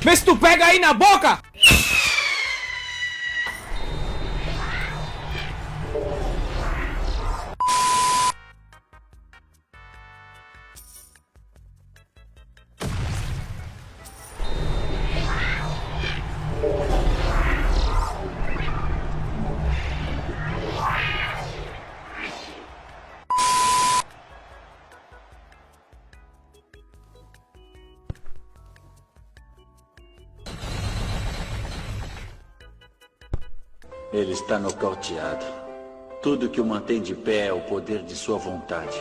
Vê se tu pega aí na boca! Ele está nocauteado. Tudo que o mantém de pé é o poder de sua vontade.